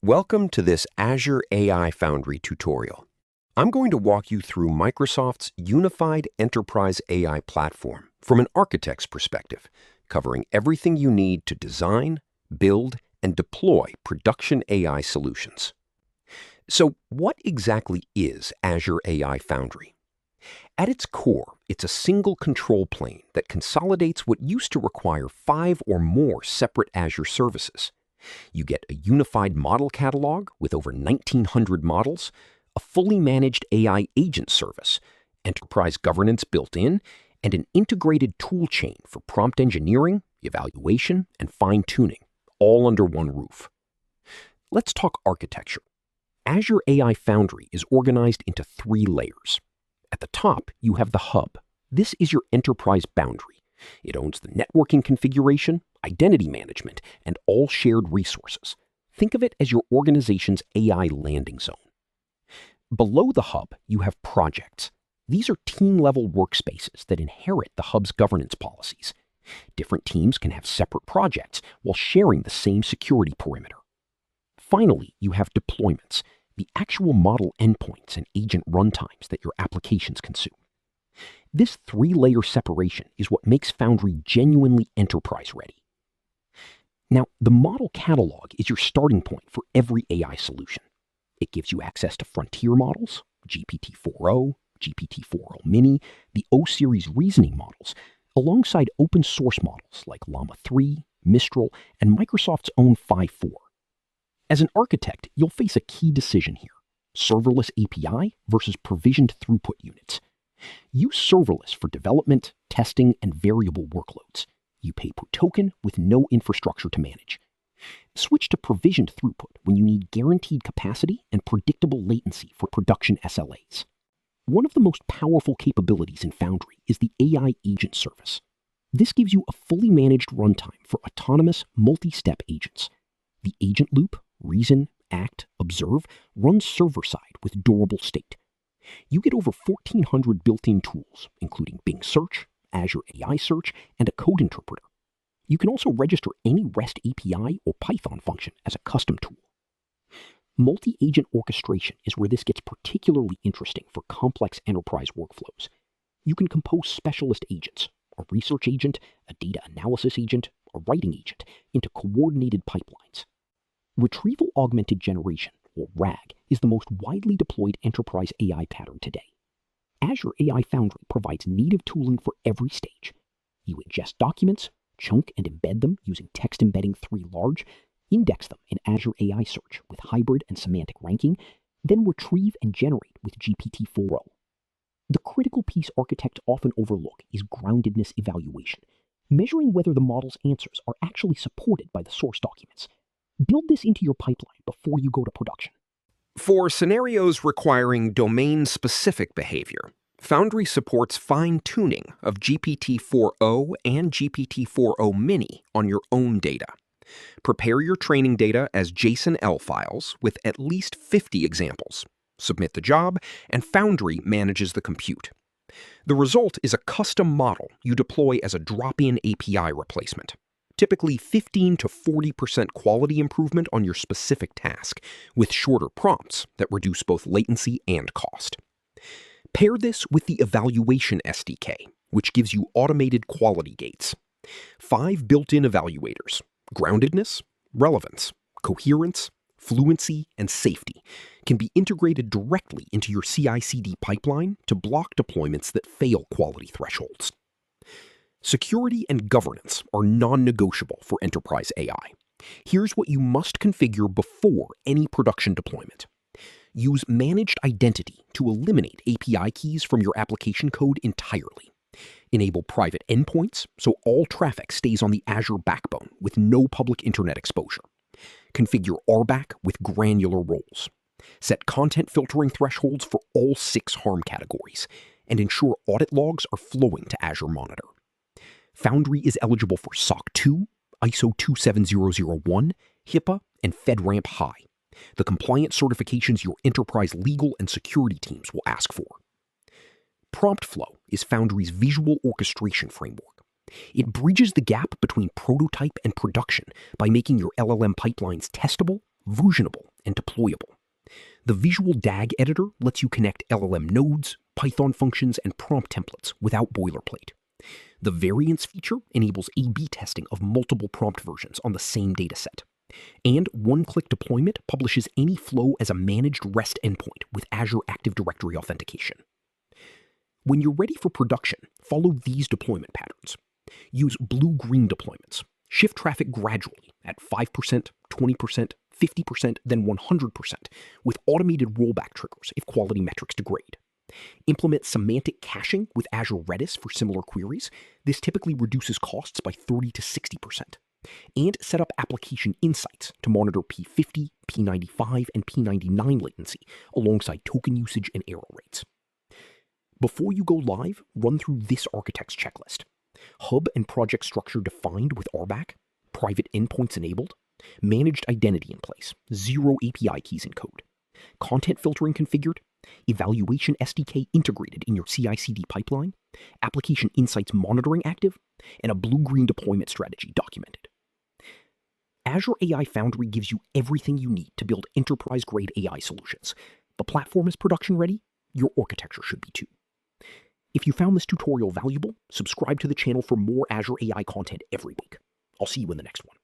Welcome to this Azure AI Foundry tutorial. I'm going to walk you through Microsoft's unified enterprise AI platform from an architect's perspective, covering everything you need to design, build, and deploy production AI solutions. So what exactly is Azure AI Foundry? At its core, it's a single control plane that consolidates what used to require 5 or more separate Azure services. You get a unified model catalog with over 1,900 models, a fully managed AI agent service, enterprise governance built in, and an integrated toolchain for prompt engineering, evaluation, and fine-tuning, all under one roof. Let's talk architecture. Azure AI Foundry is organized into 3 layers. At the top, you have the hub. This is your enterprise boundary. It owns the networking configuration, identity management, and all shared resources. Think of it as your organization's AI landing zone. Below the hub, you have projects. These are team-level workspaces that inherit the hub's governance policies. Different teams can have separate projects while sharing the same security perimeter. Finally, you have deployments, the actual model endpoints and agent runtimes that your applications consume. This 3-layer separation is what makes Foundry genuinely enterprise-ready. Now, the model catalog is your starting point for every AI solution. It gives you access to frontier models, GPT-4o, GPT-4o Mini, the O-series reasoning models, alongside open source models like Llama 3, Mistral, and Microsoft's own 5.4. As an architect, you'll face a key decision here: serverless API versus provisioned throughput units. Use serverless for development, testing, and variable workloads. You pay per token with no infrastructure to manage. Switch to provisioned throughput when you need guaranteed capacity and predictable latency for production SLAs. One of the most powerful capabilities in Foundry is the AI agent service. This gives you a fully managed runtime for autonomous, multi-step agents. The agent loop, reason, act, observe, runs server-side with durable state. You get over 1,400 built-in tools, including Bing Search, Azure AI Search, and a code interpreter. You can also register any REST API or Python function as a custom tool. Multi-agent orchestration is where this gets particularly interesting for complex enterprise workflows. You can compose specialist agents, a research agent, a data analysis agent, a writing agent, into coordinated pipelines. Retrieval Augmented Generation, or RAG, is the most widely deployed enterprise AI pattern today. Azure AI Foundry provides native tooling for every stage. You ingest documents, chunk and embed them using text embedding 3 large, index them in Azure AI Search with hybrid and semantic ranking, then retrieve and generate with GPT-4o. The critical piece architects often overlook is groundedness evaluation, measuring whether the model's answers are actually supported by the source documents. Build this into your pipeline before you go to production. For scenarios requiring domain-specific behavior, Foundry supports fine-tuning of GPT-4o and GPT-4o Mini on your own data. Prepare your training data as JSON-L files with at least 50 examples. Submit the job, and Foundry manages the compute. The result is a custom model you deploy as a drop-in API replacement. Typically 15 to 40% quality improvement on your specific task, with shorter prompts that reduce both latency and cost. Pair this with the Evaluation SDK, which gives you automated quality gates. 5 built-in evaluators: groundedness, relevance, coherence, fluency, and safety can be integrated directly into your CI/CD pipeline to block deployments that fail quality thresholds. Security and governance are non-negotiable for enterprise AI. Here's what you must configure before any production deployment. Use managed identity to eliminate API keys from your application code entirely. Enable private endpoints so all traffic stays on the Azure backbone with no public internet exposure. Configure RBAC with granular roles. Set content filtering thresholds for all 6 harm categories, and ensure audit logs are flowing to Azure Monitor. Foundry is eligible for SOC 2, ISO 27001, HIPAA, and FedRAMP High, the compliance certifications your enterprise legal and security teams will ask for. Prompt Flow is Foundry's visual orchestration framework. It bridges the gap between prototype and production by making your LLM pipelines testable, versionable, and deployable. The Visual DAG editor lets you connect LLM nodes, Python functions, and prompt templates without boilerplate. The variance feature enables A/B testing of multiple prompt versions on the same dataset. And one-click deployment publishes any flow as a managed REST endpoint with Azure Active Directory authentication. When you're ready for production, follow these deployment patterns. Use blue-green deployments. Shift traffic gradually at 5%, 20%, 50%, then 100% with automated rollback triggers if quality metrics degrade. Implement semantic caching with Azure Redis for similar queries. This typically reduces costs by 30 to 60%. And set up application insights to monitor P50, P95, and P99 latency alongside token usage and error rates. Before you go live, run through this architect's checklist. Hub and project structure defined with RBAC, private endpoints enabled, managed identity in place, 0 API keys in code, content filtering configured, evaluation SDK integrated in your CI/CD pipeline, application insights monitoring active, and a blue-green deployment strategy documented. Azure AI Foundry gives you everything you need to build enterprise-grade AI solutions. The platform is production-ready, your architecture should be too. If you found this tutorial valuable, subscribe to the channel for more Azure AI content every week. I'll see you in the next one.